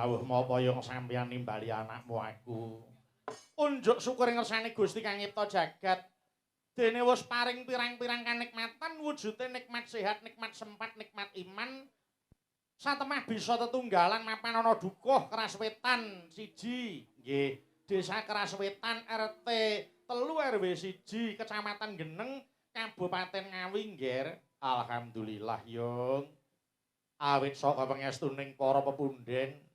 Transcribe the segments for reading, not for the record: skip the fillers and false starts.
Dawuh mapa yung sampeyan nimbali anakmu aku. Unjuk syukur ngersane Gusti kang nyipta jagat. Dene wis paring pirang-pirang kanikmatan wujude nikmat sehat, nikmat sempat, nikmat iman. Satemah bisa tetunggalan mapan ana dukuh Keraswetan 1. Nggih, Desa Keraswetan RT 3 RW 1 Kecamatan Geneng Kabupaten Ngawi, Ngger. Alhamdulillah, Yung. Awit saka pangestuning para pepunden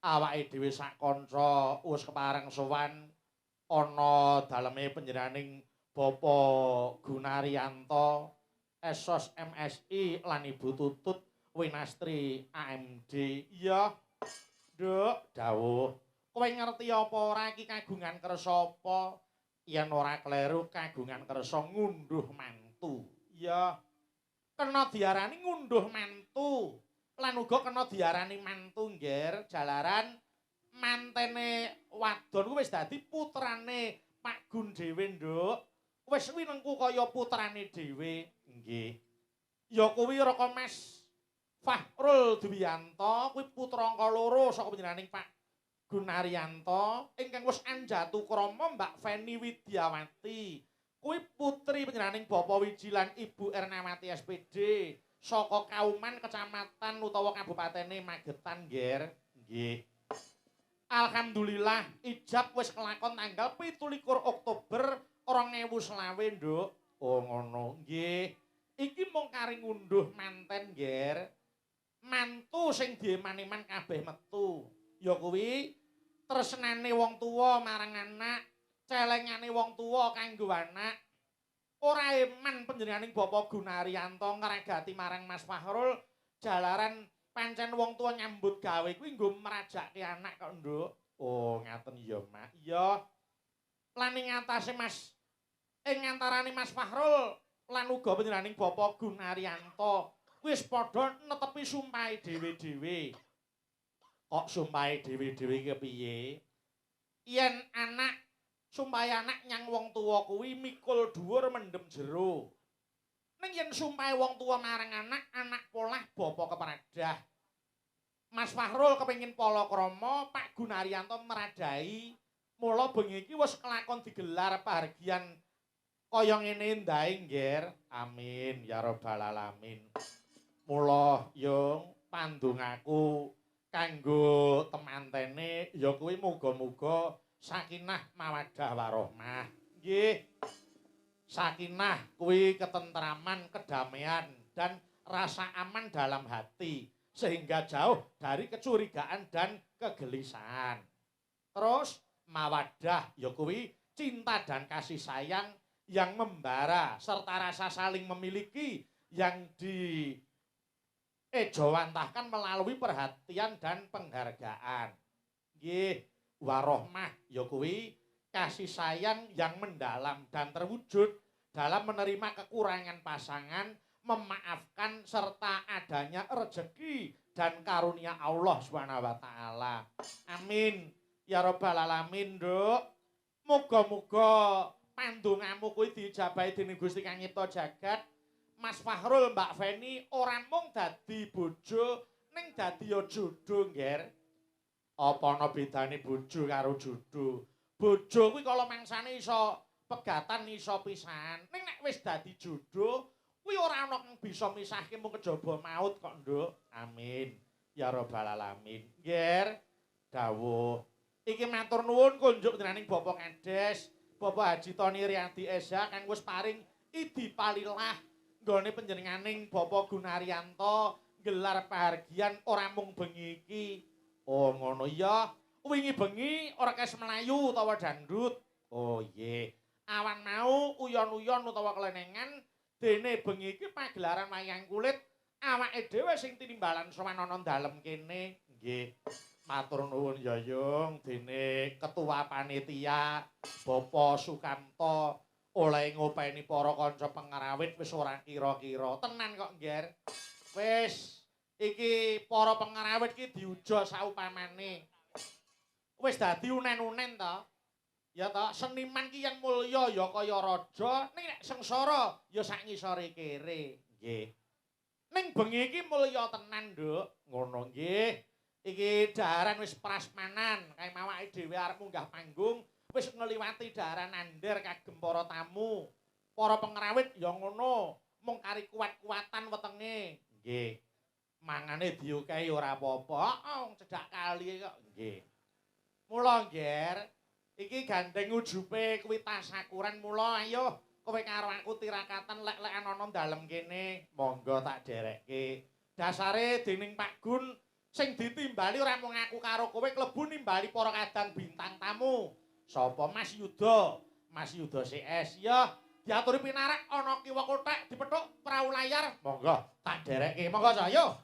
awake dhewe sak kanca wis kepareng sowan ana daleme panjenenganing Bapak Gunaryanto Esos MSI lan Ibu Tutut Winastri AMD. Iya, Nduk, dawuh. Kowe ngerti apa ora iki kagungan kersa apa? Yen ora kleru kagungan kersa ngunduh mantu. Iya. Kena diarani ngunduh mantu. Lan uga kena diarani mantu, Ngger, jalaran mantene wadon wis dadi putrane Pak Gun dhewe, Nduk. Wis winengku kaya putrane dhewe. Nggih. Ya kuwi Raka Mas Fahrul Dwianto kuwi putra angka 2 saka panjenenganing Pak Gunaryanto ingkang wis anjatu krama Mbak Feni Widyawati. Kuwi putri panjenenganing Bapak Wiji lan Ibu Ernawati SPD saka Kauman Kecamatan utawa Kabupatene Magetan, Ngger. Nggih. Alhamdulillah ijab wis kelakon tanggal 17 Oktober 2020, Nduk. Oh ngono. Nggih. Iki mung kari ngunduh manten, Ngger. Mantu sing diemaniman kabeh metu. Ya kuwi tresnane wong tuwa marang anak, celengane wong tuwa kanggo anak. Ora eman panjenenganing Bapak Gunaryanto ngregati marang Mas Fahrul jalaran pancen wong tuwa nyambut gawe kuwi nggo merajakke anak kok, Nduk. Oh, ngaten ya, Mak. Iya. Lan ing atase ing antarane Mas Fahrul lan uga panjenenganing Bapak Gunaryanto wis padha netepi sumpahe dhewe-dhewe. Kok sumpahe dhewe-dhewe kepiye? Yen anak sumpahe anak nyang wong tuwa kuwi mikul dhuwur mendem jero. Ning yen sumpahe wong tuwa marang anak, anak polah bapa kepradah. Mas Fahrul kepengin palakrama, Pak Gunaryanto meradahi. Mula bengi iki wis kelakon digelar pahargyan kaya ngene ndae, Ngger. Amin ya rabbal alamin. Mula Yung pandongaku kanggo temantene ya kuwi muga-muga sakinah mawaddah warahmah. Nggih. Sakinah kuwi ketentraman, kedamaian dan rasa aman dalam hati sehingga jauh dari kecurigaan dan kegelisahan. Terus mawaddah ya kuwi cinta dan kasih sayang yang membara serta rasa saling memiliki yang ejawantahkan melalui perhatian dan penghargaan. Nggih, warohmah ya kuwi kasih sayang yang mendalam dan terwujud dalam menerima kekurangan pasangan, memaafkan serta adanya rezeki dan karunia Allah Subhanahu wa taala. Amin. Ya rabbal alamin, Nduk. Muga-muga pandongamu kuwi diijabahi dening Gusti Kang Nyipta Jagat. Mas Fahrul, Mbak Feni ora mung dadi bojo ning dadi ya jodoh, Ngger. Apa ana bedane bojo karo jodoh? Bojo kuwi kala mangsane iso pegatan iso pisahan. Ning nek wis dadi jodoh kuwi ora ana kang bisa misahke mung kejaba maut kok, Nduk. Amin. Ya rabbal alamin. Ngger, dawuh. Iki matur nuwun kunjuk dening Bapak Kades, Bapak Haji Tony Riyadi Esa kang wis paring idi palilah nggone panjenenganing Bapak Gunaryanto gelar pahargyan ora mung bengi iki. Oh ngono ya. Wingi bengi orkes Melayu utawa dangdut. Oh nggih. Awan mau uyon-uyon utawa kelenengan dene bengi iki pagelaran wayang kulit awake dhewe sing tinimbalan sowan ana dalem kene. Nggih. Matur nuwun Yoyong dene ketua panitia Bapak Sukamto oleh ngopeni para kanca pengrawit wis ora kira-kira. Tenan kok, Ngger. Wis iki para pengrawit iki diuja saupamane. Wis dadi unen-unen to. Ya toh, seniman ki yen mulya ya kaya raja, ning nek sengsara ya sak ngisore kere. Nggih. Ning bengi iki mulya tenan, Nduk. Ngono nggih. Iki daharan wis prasmanan, kae mawake dhewe arep munggah panggung, wis ngliwati daharan andher kagem para tamu. Para pengrawit ya ngono, mung kari kuat-kuatan wetenge. Nggih. Mangane diokehi ora apa-apa, wong cedhak kali kok. Nggih. Mula, Ngger, iki gandeng ujupe kuwi tasakuran mula ayo kowe karo aku tirakatan lek-lekan ana dalem kene monggo tak derekke dasare dening Pak Gun sing ditimbali ora mung aku karo kowe klebu nimbali para kadang bintang tamu sapa Mas Yuda CS ya diaturi pinarak ana kiwa kothek dipethuk prau layar monggo tak derekke monggo ayo.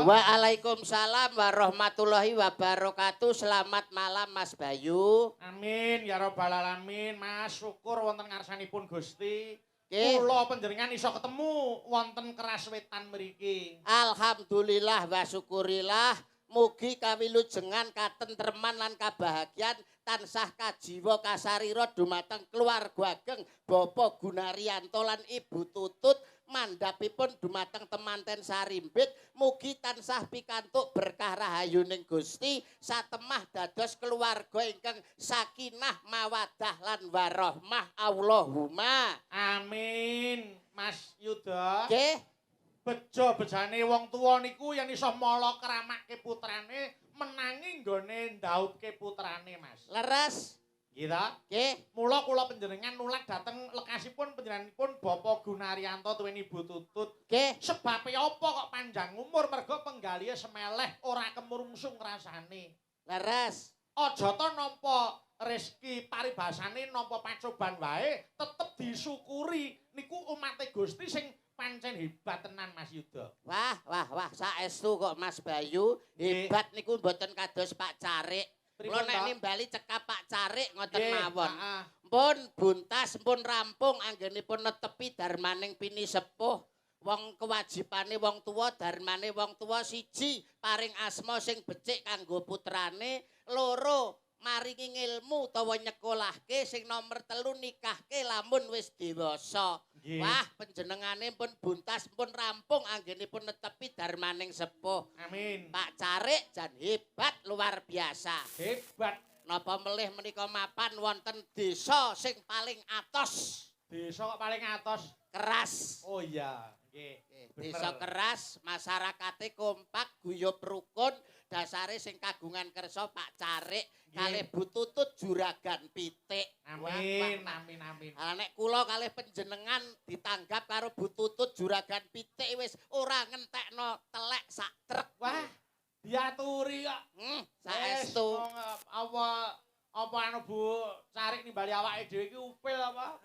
Waalaikumsalam warahmatullahi wabarakatuh. Selamat malam Mas Bayu. Amin ya rabbal alamin. Mas syukur wonten ngarsanipun Gusti. Okay. Kula panjenengan iso ketemu wonten Keraswetan mriki. Alhamdulillah wa syukurillah. Mugi kawilujengan katentreman lan kabahagiaan tansah kajiwa kasarira dumateng keluarga ageng Bapak Gunaryanto lan Ibu Tutut mandhapipun dumateng temanten sarimbit mugi tansah pikantuk berkah rahayuning Gusti satemah dados keluarga ingkang sakinah mawaddah lan warahmah Allahumma amin. Mas Yuda nggih bejo bejane wong tuwa niku yen iso mala kramake putrane menangi nggone ndautke putrane Mas leres nggih ta nggih mula kula panjenengan nulak dhateng lekasipun panjenenganipun Bapak Gunaryanto tuwin Ibu Tutut nggih sebabe apa kok panjang umur mergo penggalihe semeleh ora kemurungsung rasane leres aja to nampa rezeki paribasane nampa pacoban wae tetep disyukuri niku umate Gusti sing pancen hebat tenan Mas Yuda. Wah, saestu kok Mas Bayu. Hebat niku mboten kados Pak Carik. Kula nek nimbali cekap Pak Carik ngoten mawon. Pun buntas, pun rampung anggenipun netepi darmaning pini sepuh. Wong kewajibane wong tuwa, darmane wong tuwa siji paring asma sing becik kanggo putrane, loro maringi ngilmu utawa nyekolahke, sing nomor 3 nikahke lamun wis dewasa. Wah, panjenengane pun buntas pun rampung anggenipun netepi darmaning sepuh. Amin. Pak Carik jan hebat luar biasa. Hebat. Napa melih menika mapan wonten desa sing paling atos. Desa kok paling atos. Keras. Oh iya, nggih. Desa keras, masyarakate kompak, guyub rukun, dasare sing kagungan kersa Pak Carik kalih Bu Tutut juragan pitik. Amin. Nek kula kalih panjenengan ditanggap karo Bu Tutut juragan pitik wis ora ngentekno telek sak trek. Wah, diaturi kok. Saestu. Apa anu Bu Carik nimbali awake dhewe iki upil apa?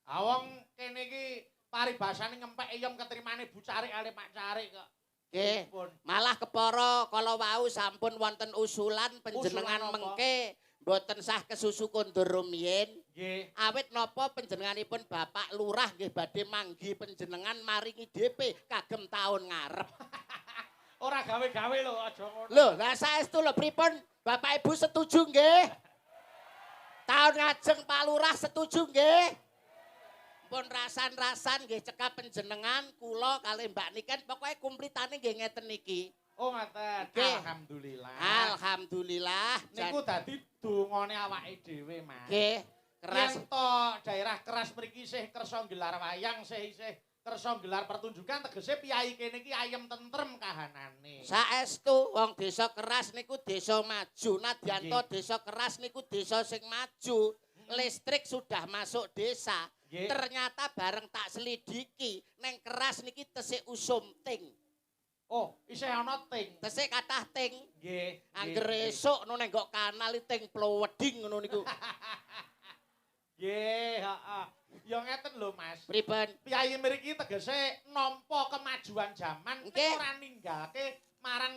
Awong kene iki paribasane ngempek eyom ketrimane Bu Carik kali Pak Carik kok. Nggih. Malah kepara kala wau sampun wonten usulan panjenengan mengke mboten sah kesusu kondur rumiyin. Nggih. Awit napa panjenenganipun Bapak Lurah nggih badhe manggi panjenengan maringi DP kagem taun ngarep. Ora gawe-gawe lho, aja ngono. Lho, lah saestu lho pripun? Bapak Ibu setuju nggih? Taun ngajeng Pak Lurah setuju nggih? Pun rasan-rasan nggih cekap panjenengan kula kalih Mbak Niken pokoke kumplitane nggih ngeten iki. Oh ngaten. Nggih. Alhamdulillah. Alhamdulillah. Niku dadi dongane awake dhewe, Mas. Nggih, keras. Yen to daerah keras mriki isih kersa gelar wayang, isih kersa gelar pertunjukan tegese piyai kene iki ayem tentrem kahanane. Saestu wong desa keras niku desa maju. Nadyanto desa keras niku desa sing maju. Listrik sudah masuk desa. Ternyata bareng tak selidiki neng keras niki tesik usum ting. Oh, isih ana ting. Tesik kathah ting. Nggih. Angger esuk no nenggok kanal ting ploweding ngono niku. Nggih, heeh. Ya ngeten lho, Mas. Pripun? Piyai mriki tegese nampa kemajuan zaman Nggih. ora ninggalke marang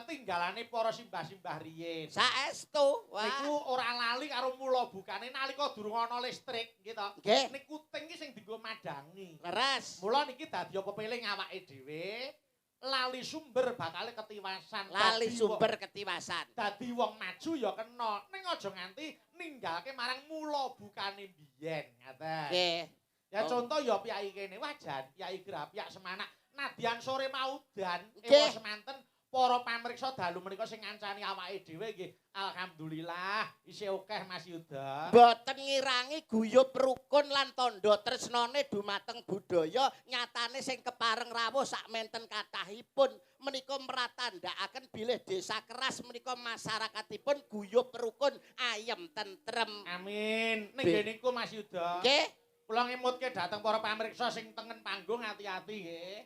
tinggalane para simbah-simbah riyin. Saestu. Wah. Niku ora lali karo mula bukane nalika durung ana listrik gitu. Nggih. Niku ting iki sing dienggo madangi. Leres. Mula niki dadi pepeling awake dhewe lali sumber bakal ketiwasan. Lali sumber ketiwasan. Dadi wong maju ya kena. Ning aja nganti ninggalke marang mula bukane biyen, ngaten. Nggih. Ya contoh ya piyai kene wajan, piyai Grapyak Semanak. Nadyan sore maudan Nggih. semanten para pamriksa dalu menika sing ngancani awake dhewe nggih. Alhamdulillah isih akeh Mas Yuda. Mboten ngirangi guyub rukun lan tandha tresnane dumateng budaya nyatane sing kepareng rawuh sakmenten kathahipun menika mratandhakaken bilih desa keras menika masyarakatipun guyub rukun ayem tentrem. Amin. Ning niku Mas Yuda. Nggih. Kula ngemutke dhateng para pamriksa sing tengen panggung ati-ati nggih.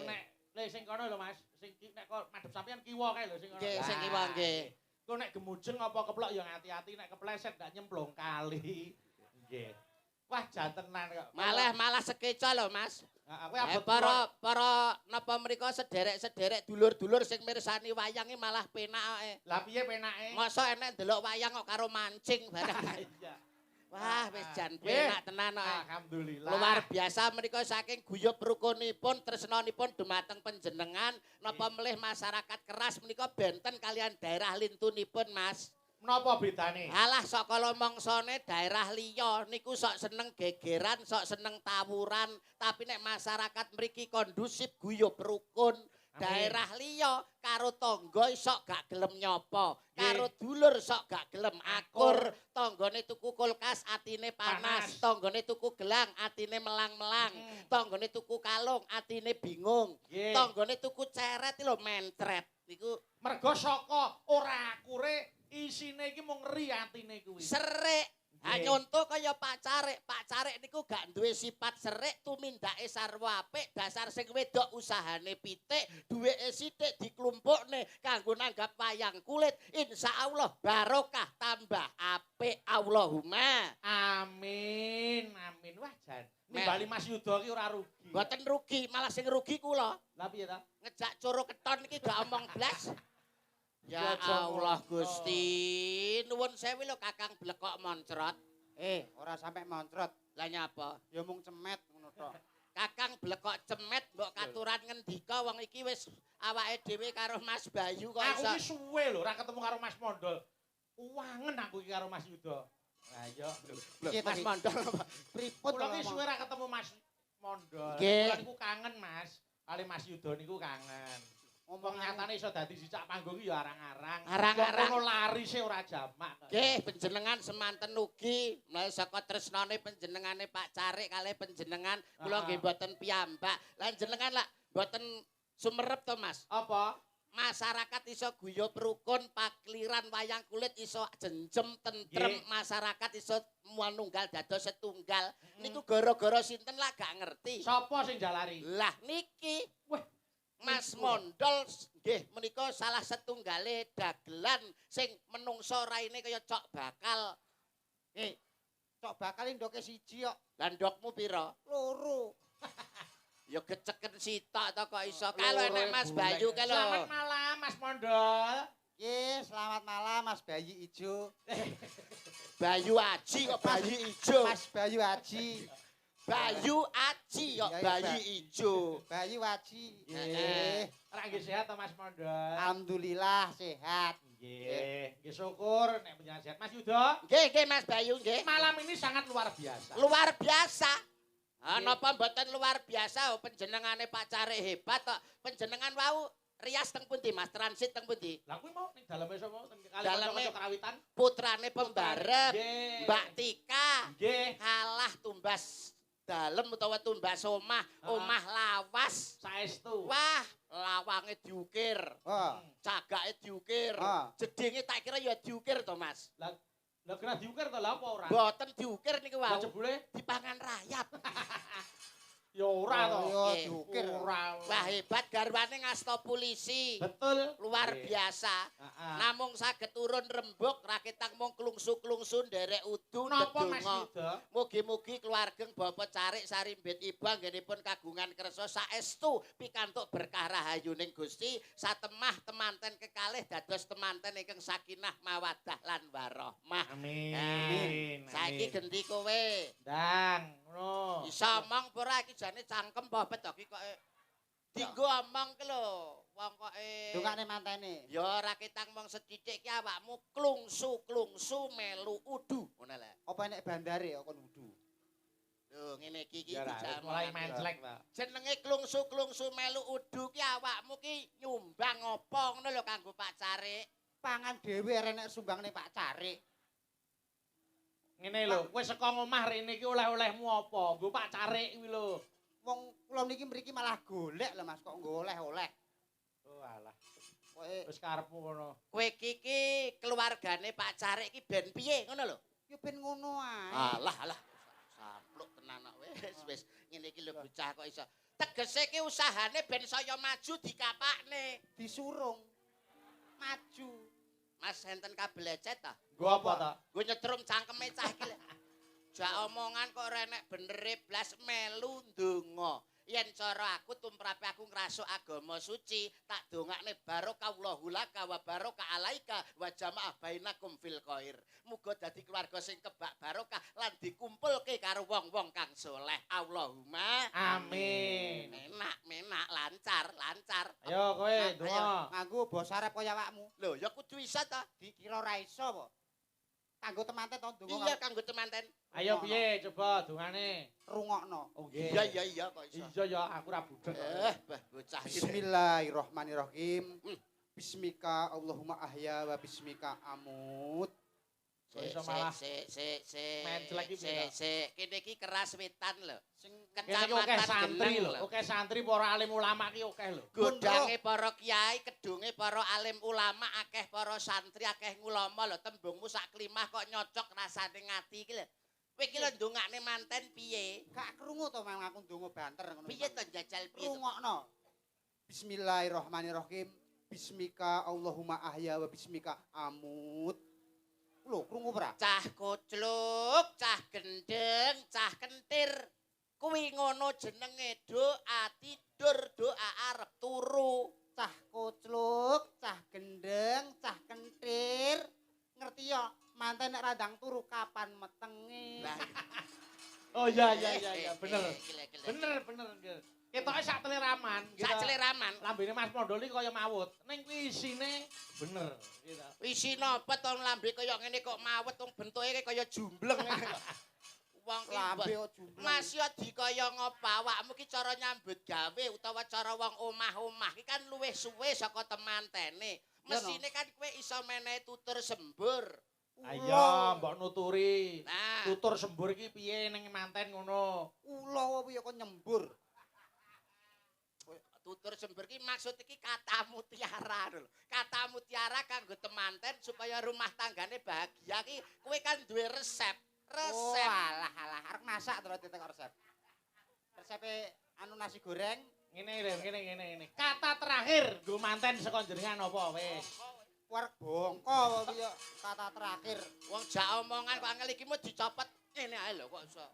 Nek lek sing kono lho Mas, sing nek kok madhep sampeyan kiwa kae lho sing kono. Nggih, sing kiwa nggih. Ku nek gemujeng apa keplok ya hati-hati nek kepleset ndak nyemplung kali. Nggih. Wah, jantenan kok. Malah sekeca lho Mas. Heeh, kowe Para napa mriku sederek-sederek dulur-dulur sing mirsani wayange malah penake. Lah piye penake? Masa enek ndelok wayang kok karo mancing barang. Iya. Wah, wis jan penak tenan kok. Alhamdulillah. Luar biasa menika saking guyub rukunipun tresnanipun dumateng panjenengan napa melih masyarakat keras menika benten kalian daerah lintunipun Mas. Menapa bedane? Alah sok kala mangsane daerah liya niku sok seneng gegeran, sok seneng tawuran, tapi nek masyarakat mriki kondusif guyub rukun. Daerah liya karo tangga sok gak gelem nyopo, karo dulur sok gak gelem akur, tanggane tuku kulkas atine panas, tanggane tuku gelang atine melang-melang, tanggane tuku kalung atine bingung, tanggane tuku ceret lho mentret niku mergo saka ora akure isine iki mung ngeri atine kuwi. serik. Ha nyonto kaya Pak Carik niku gak duwe sifat serik, tumindake sarwa apik, dasar sing wedok usahane pitik, duweke sithik diklumpukne kanggo nanggap wayang kulit. Insyaallah barokah tambah apik. Allahumma amin. Wah jan. Nimbali Mas Yuda ki ora rugi. Mboten rugi, malah sing rugi kula. Lah piye ta? Ngejak coro keton iki gak omong blas. Ya Allah Gusti, nuwun sewu lho Kakang Blekok moncrot. Ora sampe moncrot. Lah nyapa? Ya mung cemet ngono tok. Kakang Blekok cemet mbok katuran ngendika wong iki wis awake dhewe karo Mas Bayu kok Aku iso. ki suwe lho ora ketemu karo Mas Mondol. Uwangen aku iki karo Mas Yuda. Lah iya. Mas Mondol Pripun Kula ki suwe ora ketemu Mas Mondol. Nggih. Kula niku kangen Mas. Kali Mas Yuda niku kangen. Ngomong nyatane iso dadi sicak panggung ya arang-arang. Arang-arang. Kono lari sih ora jamak. Nggih, panjenengan semanten ugi mulai saka tresnane panjenengane Pak Carik kalih panjenengan kula nggih mboten piyambak. Lah jenengan lak mboten sumerep to Mas. Apa? Masyarakat iso guyub rukun, pakliran wayang kulit iso jenjem tentrem, masyarakat iso manunggal dados setunggal. Niku gara-gara sinten lah gak ngerti. Sapa sing jalari? Lah niki Wah, Mas Mondol nggih menika salah setunggale dagelan sing menungso raine kaya cok bakal. Cok bakal ndoke siji kok. Lah ndokmu pira? Loro. Ya geceken sitok to kok iso. Kalau enek Mas Bayu ke lho. Selamat malam Mas Mondol. Selamat malam Mas Bayu Ijo. Bayu Aji kok Bayu Ijo. Mas Bayu Aji. Bayu Aji kok Bayu Ijo. Bayu Aji. Ora nggih sehat to Mas Mondol? Alhamdulillah sehat. Nggih, syukur nek panjenengan sehat. Mas Yuda, Nggih Mas Bayu nggih. malam ini sangat luar biasa. Luar biasa. Napa mboten luar biasa panjenengane Pak Carik hebat kok. Panjenengan wau rias teng pundi Mas? Transit teng pundi? Lah kuwi mau ning daleme sapa? Daleme karawitan. Putrane pembarep Nggih. Mbak Tika. Nggih. Kalah tumbas dalem utawa tumbas omah, omah lawas. Saestu. Wah, lawange diukir. Cagake diukir. Jedinge tak kira ya diukir to, Mas. Lah kena diukir to lha apa ora? Mboten diukir niku Lah wau. jebule Dipangan rayap. ya ora to. Ya diukir. Ora. Wah, hebat garwane ngasta polisi. Betul. Luar Nggih. biasa. Heeh. Namung saged turun rembug raketang mung klungsu-klungsu nderek udu Napa Mas ndedonga. Yuda? Mugi-mugi keluargeng Bapak Carik sarimbit ibu anggenipun kagungan kersa saestu pikantuk berkah rahayuning Gusti satemah temanten kekalih dados temanten ingkang sakinah mawaddah lan warahmah. Amin. Saiki gendi kowe. Ndang, ngono. Iso omong apa ora iki jane cangkem apa bedok iki kok dienggo omong ki lho. Wong kok Dongane mantene. ya ora ketang mong sethithik ki awakmu klungsu-klungsu melu udu ngono lho. Apa enek bandare kok kon wudu? Lho ngene iki Ya ora, jaman. mulai menclek ta. Jenenge klungsu-klungsu melu udu ki awakmu ki nyumbang apa ngono lho kanggo Pak Carik. Pangan dhewe enek sumbangne Pak Carik. Ngene lho, kowe saka omah rene iki oleh-olehmu apa? Nggo Pak Carik kuwi lho. Wong kula niki mriki malah golek lho Mas kok nggo oleh-oleh. Oh alah, Kowe wis karepmu ngono. Kowe iki keluargane Pak Carik ki ben piye ngono lho. ya ben ngono ae. Alah. Sampluk tenan kok wis ngene iki lho bocah kok iso. Tegese ki usahane ben saya maju dikapakne. Disurung. Maju. Mas enten kabel lecet ta? Nggo apa ta? Nggo nyetrum cangkeme cah iki lho. Jak omongan kok renek benere blas melu ndonga. Yen cara aku tumrape aku ngrasuk agama suci, tak dongakne barokah Allahu laka wa barokah alaika wa jamaah bainakum fil khair. Muga dadi keluarga sing kebak barokah lan dikumpulke karo wong-wong kang soleh. Allahumma Amin. menak lancar. Ayo kowe donga. Nganggo basa Arab kaya awakmu. Lho ya kudu isa ta? Dikira ora iso apa? Kanggo temanten to ndonga. Iya kanggo temanten. Ayo piye coba dongane. Rungokno. Oh nggih. Iya kok iso. Iya ya, aku ora budek. Bah bocah iki. Bismillahirrahmanirrahim. Bismika Allahumma ahya wa bismika amut. Iso malah menclek iki piye? Kene iki keras wetan lho. Sing Kene iki akeh santri lho, akeh santri para alim ulama iki akeh lho. Gondange para kiai, kedunge para alim ulama, akeh para santri, akeh ulama lho. Tembungmu sak klimah kok nyocok rasane ngati iki lho. Kowe iki lho ndongakne manten piye? Gak krungu to mang aku ndonga banter ngono. Piye to jajal piye? Rungokno. Bismillahirrahmanirrahim. Bismika Allahumma ahya wa bismika amut. Lho, krungu ora? Cah kocluk, cah gendeng, cah kentir. Kuwi ngono jenenge doa tidur, doa arep turu. Cah kocluk, cah gendeng, cah kentir. Ngerti ya, manten nek radang turu kapan metenge. Oh iya bener. Bener. Ketoke sak teliraman. Sak celeraman. Lambene Mas Mondol iki kaya mawut. Ning kuwi isine bener. Isi napa to lambe kaya ngene kok mawet wong bentuke kaya jumbleng. Wong ki Lambe kok jumbleng. Mas yo dikaya ngapa awakmu ki cara nyambut gawe utawa cara wong omah-omah ki kan luwih suwe saka temantene. Mesine kan kowe iso menehi tutur sembur. Ayo mbok nuturi. Nah, Tutur sembur iki piye ning manten ngono. Ula apa ya kok nyembur. tutur sembur ki maksud iki kata mutiara lho. Kata mutiara kanggo temanten supaya rumah tanggane bahagia ki kowe kan duwe resep. Oh, alah arep masak terus tetek resep. Resepe anu nasi goreng Ngene. Kata terakhir nggo manten saka jenengan apa wis? wareg bongko piye kata terakhir. Wong jak omongan kok angel iki mu dicopot ngene ae lho kok iso.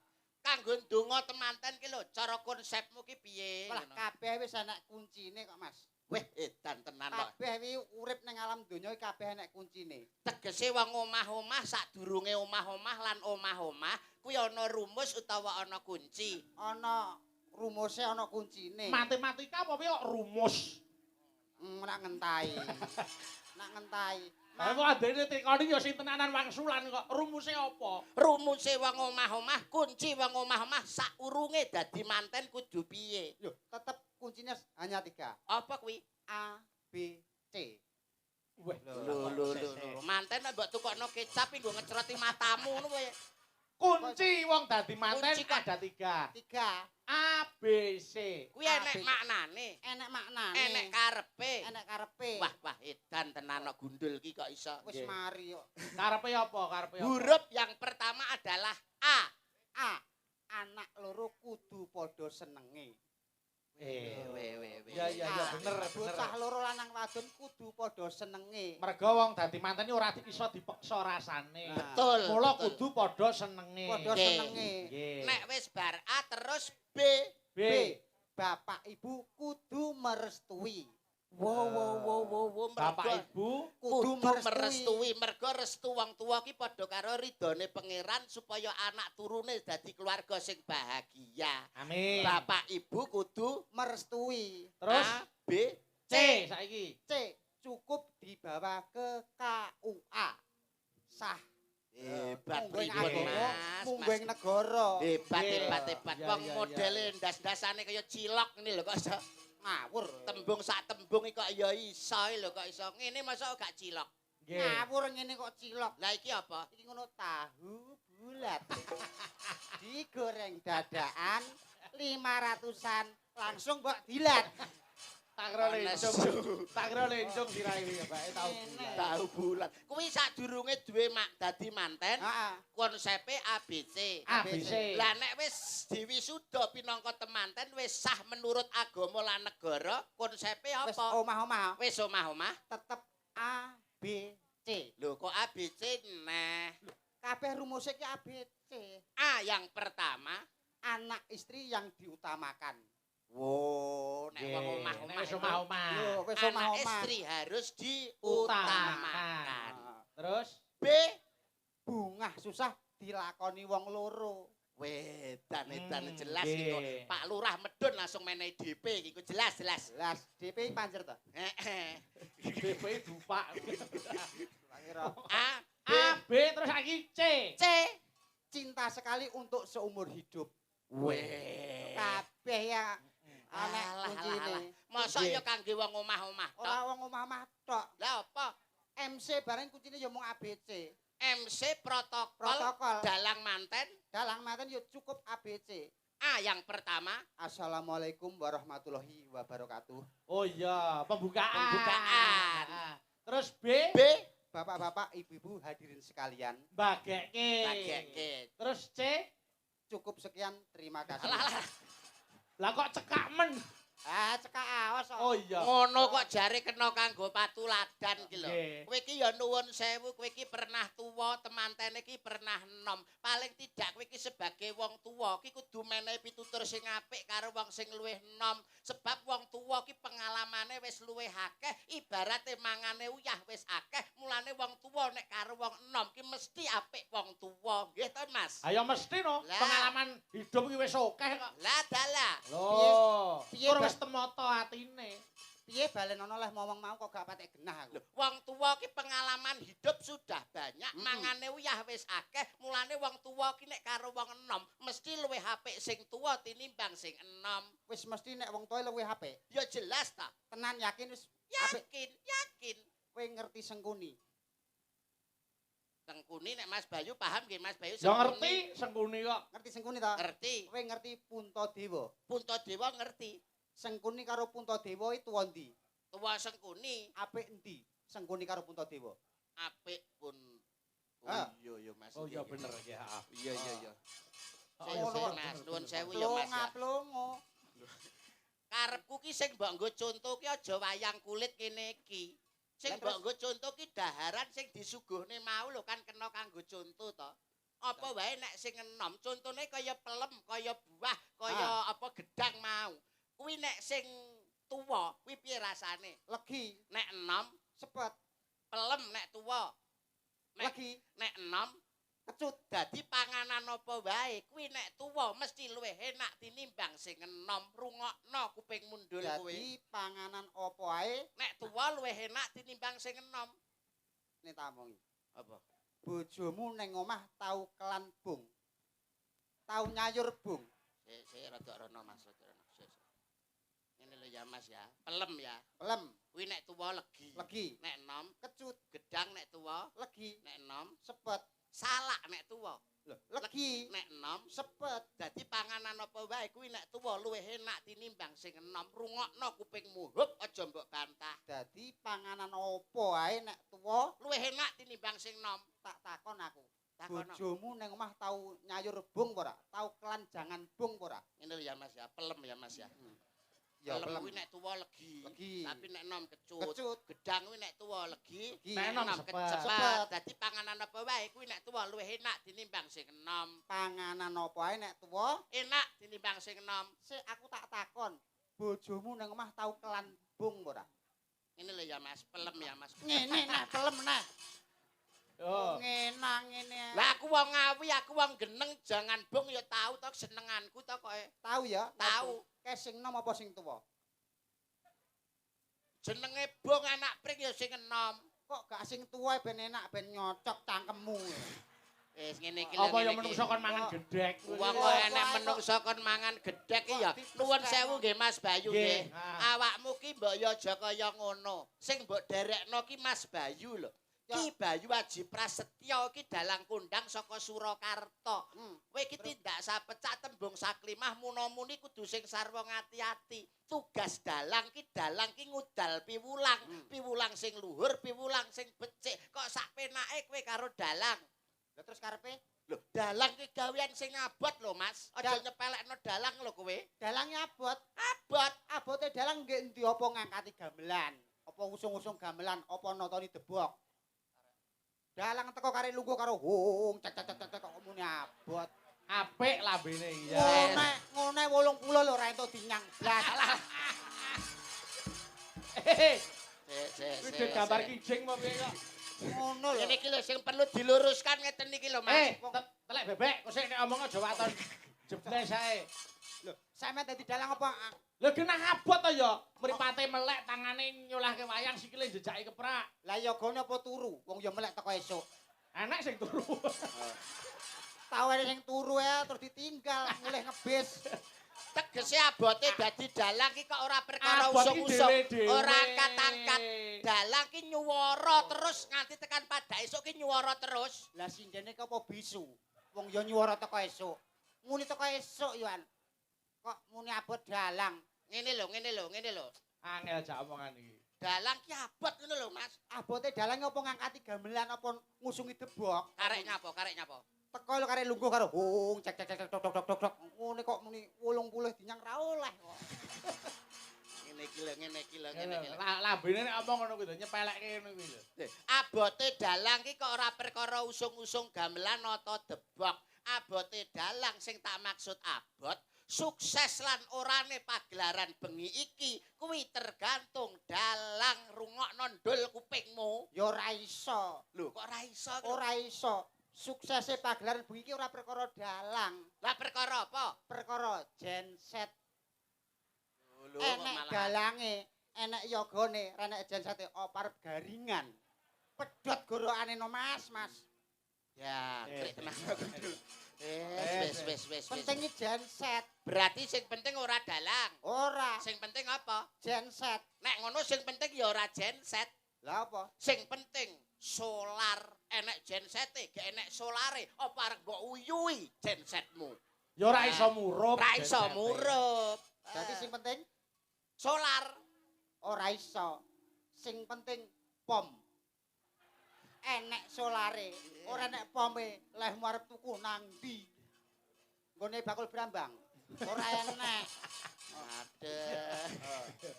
Kanggo ndonga temanten ki lho, cara konsepmu ki piye? Lah kabeh wis enek kuncine kok, Mas. Weh, edan tenan kok. Kabeh wi urip ning alam donya iki kabeh enek kuncine. Tegese wong omah-omah sadurunge omah-omah lan omah-omah kuwi ana rumus utawa ana kunci. Ana rumuse ana kuncine. Matematika apa kok rumus? Nak ngentahi. Nak ngentahi. Lah kok adene tekoni ya sing tenanan wangsulan kok rumuse apa? Rumuse wong omah-omah, kunci wong omah-omah saurunge dadi manten kudu piye? Yo, tetep kuncinya hanya 3. Apa kuwi? A, B, C. Weh, Lho. Manten mbok tukokno kecap nggo ngecroti matamu ngono kowe. kunci wong dadi manten Kunci kok. ada 3. 3. A, B, C. Kuwi enek maknane, Enek maknane. enek karepe. Enek karepe. Wah, edan tenan kok gundul ki kok iso. Wis mari kok. Karepe apa? Karepe apa? Huruf yang pertama adalah A. A. Anak loro kudu padha senenge. Weh. Ya bener. Bocah loro lanang wadon kudu padha senenge. Mergo wong dadi manten iki ora iso dipeksa rasane. Betul. Mula betul. kudu padha senenge. Padha Nggih. senenge. Nggih. Nek wis bar A terus B. B. Bapak Ibu kudu merestui. Wow. Bapak Ibu kudu merestui. Mergo restu wong tuwa ki padha karo ridone pangeran supaya anak turune dadi keluarga sing bahagia. amin. Bapak Ibu kudu Merestui. Terus A, B, C saiki. C. Cukup dibawa ke KUA. Sah. Hebat Mungguing pripun agama, Mas. mungguing negara. Hebat. Ya, Wong ya. modele ndas-ndasane kaya cilok ngene lho kok iso. Ngawur. Tembung sak tembung iki kok ya iso lho kok iso. Ngene masa gak cilok. Nggih. Ngawur ngene kok cilok. Lah iki apa? Iki ngono tahu bulat. Digoreng dadakan 500-an langsung mbok dilat. Tak kira lencung sirahe ya, Pak. Tahu. Tahu bulat. Kuwi sadurunge duwe dadi manten, Heeh. konsepe ABC. ABC. Lah nek wis diwisuda pinangka temanten wis sah menurut agama lan negara, konsepe Wis apa? omah-omah Wis omah-omah. tetep A, B, C. Lho kok ABC neh. Kabeh rumuse ki A, B, C. A yang pertama. Anak istri yang diutamakan. Wow, nek wong Nggih. omah-omah. Nek wis itu omah-omah. Yo, wis Anak omah-omah. istri harus Utamakan. diutamakan. Terus B. Bungah susah dilakoni wong loro. Wedan jelas nggih. iku. Pak Lurah medun langsung menehi DP iki iku jelas. Jelas DP panjer to. Heeh. BP dupak. Kira A, A, B terus saiki C. C. cinta sekali untuk seumur hidup. Weh. Kabeh ya anak kuncine. Mosok Nggih. ya kangge wong omah-omah tok. Ora wong omah-omah tok. Lah apa? MC bareng kuncine ya mung ABC. MC protokol, Protokol. dalang manten. Dalang manten yo cukup ABC. A yang pertama. Assalamualaikum warahmatullahi wabarakatuh. Oh iya, pembukaan. Pembukaan. Terus B. B. Bapak-bapak, ibu-ibu hadirin sekalian. Bageke. Terus C. Cukup sekian, terima kasih. Lah kok cekak men. Cekak awas kok. Oh iya. Ngono kok jare kena kanggo patuladan iki lho. Nggih. Kowe iki ya nuwun sewu, kowe iki pernah tuwa, temantene iki pernah enom. Paling tidak kowe iki sebagai wong tuwa iki kudu menehi pitutur sing apik karo wong sing luwih enom. Sebab wong tuwa iki pengalamane wis luwih akeh, ibarate mangane uyah wis akeh. Mulane wong tuwa nek karo wong enom iki mesti apik wong tuwa. Nggih to, Mas? Ayo mesti no, Lah. pengalaman hidup iki wis akeh kok. Lah dalah. Loh, Piye, kur Mbak? wis temoto atine. Piye balenono leh ngomong mau kok gak patek genah aku. Wong tuwa ki pengalaman hidup sudah banyak, mangane uyah wis akeh, mulane wong tuwa ki nek karo wong enom mesti luwih apik sing tuwa tinimbang sing enom. Wis mesti nek wong tuwa luwih apik. Ya jelas ta. Tenan yakin wis apik. Yakin. Kowe ngerti sengkuni. Tengkuni nek Mas Bayu paham nggih Mas Bayu? Ya ngerti sengkuni kok. Ngerti sengkuni ta? Ngerti. Kowe ngerti Puntadewa. Puntadewa ngerti. Sengkuni karo Puntadewa itu endi? Tuwa sengkuni Apik endi? Sengkuni karo Puntadewa. apik pun. Ah. Iya Mas. Oh iya bener ya. Iya. Oh, Sik, iya, Mas, bener, nuwun bener. sewu ya Mas ya. Plongo. Karepku ki sing mbok nggo conto ki aja wayang kulit kene iki. Sing Lah, mbok terus? nggo conto ki daharan sing disuguhne mau lho kan kena kanggo conto to. Apa wae nek sing enom, contone kaya pelem, kaya buah, kaya apa gedang mau. Kuwi nek sing tuwa, kuwi piye rasane? Legi, Nek enom, sepet, pelem nek tuwa. Nek legi, nek enom, kecut. dadi panganan apa wae, kuwi nek tuwa mesti luwih enak tinimbang sing enom. Rungokno kuping mundul kowe. Dadi panganan apa ae Nek tuwa luwih enak tinimbang sing enom. nek tamongi. Apa? Bojomu ning omah tau kelan bung. Tau nyayur bung. Sik rada rono Mas, rada rono. Sik. Ngene lho ya Mas ya. Pelem ya. Pelem, Kuwi nek tuwa legi. legi, Nek enom, kecut, gedang nek tuwa, legi, nek enom, sepet. salak nek tuwa. Lho, legi, Nek enom, sepet. dadi panganan apa wae kuwi nek tuwa luwih enak tinimbang sing enom. Rungokno kupingmu, hup aja mbok bantah. Dadi panganan apa ae nek tuwa Luwih enak tinimbang sing enom. tak takon aku. Takono. Bojomu ning omah tau nyayur bung ora? Tau kelan jangan bung ora? Ngene lho ya Mas ya, pelem ya Mas ya. Ya Pelem pelem. kuwi nek tuwa legi. Legi. Tapi nek enom kecut. Kecut. Gedang kuwi nek tuwa legi. Legi. Nek enom Enom sepet. sepet. Dadi panganan apa wae kuwi nek tuwa luwih enak tinimbang sing enom. Panganan apa ae nek tuwa Enak tinimbang sing enom. sik aku tak takon. Bojomu ning omah tau kelan bung ora? Ngene lho ya Mas, pelem ya Mas. Ngene nah pelem nah. Yo. Ngenang ngene. Lah aku wong ngawi, aku wong geneng, jangan bung ya tau to senenganku to kok. Tahu ya? Tahu. Kae sing nom apa sing tuwa? Jenenge bung anak pring ya sing enom. Kok gak sing tuwa ben enak ben nyocok cangkemmu. Wis ngene iki lho. Apa ya ngene iki. menungso kon mangan gedhek. Wong Iya, kok kok enek ae menungso kon mangan gedhek iki ya. Kok Nuwun dipestek sewu nggih Mas Bayu nggih. Nggih, ah. Awakmu ki mbok ya aja kaya ngono. Sing mbok derekno ki Mas Bayu lho. Ya. Ki Bayu Aji Prasetyo ki dalang kondang saka Surakarta. Kowe iki tindak sapecak tembung saklimah muno-muni kudu sing sarwa ngati-ati. Tugas dalang ki ngudal piwulang. Piwulang sing luhur, piwulang sing becik. Kok sak penake kowe karo dalang? Lah terus karepe Lho, dalang ki gawean sing abot lho, Mas. Aja Dal- nyepelekno dalang lho kowe. dalange abot. Abot. Abote dalang nggih endi apa ngangkati gamelan? Apa usung-usung gamelan? Apa notoni debok? Dalang teko kare lungguh karo hung cek cek cek cek kok muni abot. Apik lambene iki ya. Ngone 80 lho ora entuk dinyang blas. Kuwi gambar kijing apa piye kok? Ngono lho. Ini iki lho sing perlu diluruskan ngeten iki lho, Mas. Telek bebek, kok sik nek omong aja waton jebles ae. Lho, sampe dadi dalang apa? Lho genah abot to ya. Mripate melek tangane nyolahke wayang sikile jejake keprak. Lah ya gone apa turu? Wong ya melek teko esuk. Enak sing turu. Tawene sing turu ya terus ditinggal mulih ngebis. Tegese abote dadi dalang ki kok ora perkara Abot ki usung-usung, dhewe-dhewe. ora angkat-angkat. Dalang ki nyuwara terus nganti tekan pada esuk ki nyuwara terus. Lah sindene kok apa bisu? Wong ya nyuwara teko esuk. Muni teko esuk yo an. Kok muni abot dalang. Ngene lho. Angel jak omongan iki. Dalang ki abot ngono lho, Mas. Abote dalang apa ngangkati gamelan apa ngusungi debok? Karek nyapa? Teko lho karek lungguh karo hung cek cek tok tok tok tok. Ngene kok muni 80 dinyang ra oleh kok. Ngene iki lho. Lambene nek omong ngono kuwi lho nyepelekke ngono kuwi lho. Abote dalang ki kok ora perkara usung-usung gamelan atau debok. Abote dalang sing tak maksud abot sukses lan orane pagelaran bengi iki kuwi tergantung dalang rungokno ndul kupingmu. Ya ora iso. Lho kok ora iso? Ora iso. Suksese pagelaran bengi iki ora perkara dalang. Lah perkara apa? Perkara genset. Lho Enek dalange, enek yogane, enek jensete opar garingan. Pedhot gorokane no Mas. Ya, krek tenang aku dulu. Wis. Pentinge genset. Berarti sing penting ora dalang. Ora Sing penting apa? genset. Nek ngono sing penting ya ora genset. Lah apa? Sing penting solar. Enek gensete, gak enek solare. Apa arep mbok uyui gensetmu? Ya ora iso murup. Ora iso murup. Dadi sing penting Solar. ora iso. Sing penting pom. Enek solare, ora enek pome, lehmu arep tuku nang ndi? Nggone bakul brambang. Ora enek. Aduh.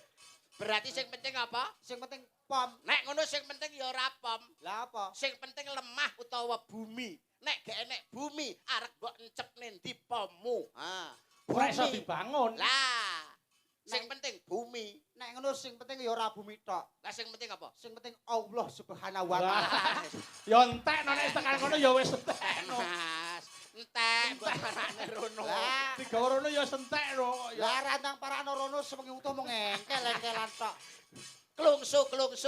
Berarti sing penting apa? Sing penting pom. Nek ngono sing penting ya ora pom. Lah apa? Sing penting lemah utawa bumi. Nek gak enek bumi, arek mbok encepne ndi pommu. Ha. Ora iso dibangun. Lah, sing penting bumi. Nek ngono sing penting ya ora bumi tok. Lah sing penting apa? Sing penting Allah Subhanahu wa taala. Ya entek nek tekan ngono ya wis entekno. Mas, entek mbok anakne rono. Lah, Digawe rono ya entekno kok ya. lah rantang para rono sewengi utuh mung engkel-engkelan tok. Klungsu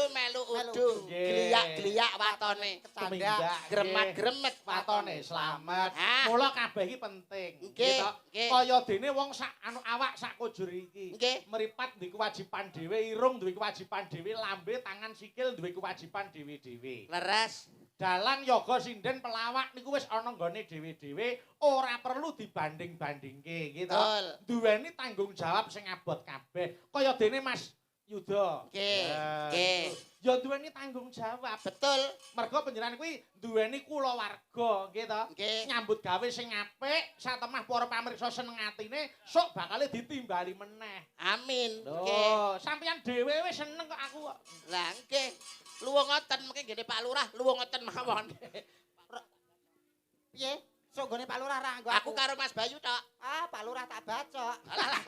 melu udu. Nggih. Gliak-gliak watone. Kecandak. Gremet-gremet Watone slamet. Ah. Mula kabeh iki penting. Nggih, Gitu. nggih. Kaya dene wong sak awak sak kujur iki. Nggih. Meripat duwe kewajiban dhewe, irung duwe kewajiban dhewe, lambe, tangan, sikil duwe kewajiban dhewe-dhewe. Leres. Dalang yoga sinden pelawak niku wis ana nggone dhewe-dhewe, ora perlu dibanding-bandingke gitu. Betul. Duweni tanggung jawab sing abot kabeh. Kaya dene Mas Yuda. Nggih. Ya duweni tanggung jawab. Betul. Mergo panjenengan kuwi duweni kulawarga, nggih to. Nggih. Nyambut gawe sing apik, satemah para pamirsa seneng atine, sok bakale ditimbali meneh. Amin. Nggih. Lho, sampeyan dhewe wis seneng kok aku kok. Lah nggih. Luwung ngoten mengke ngene Pak Lurah, luwung ngoten mawon. Piye? Sok nggone Pak Lurah ra nggo Aku karo Mas Bayu tok. Ah, Pak Lurah tak bacok. Alah,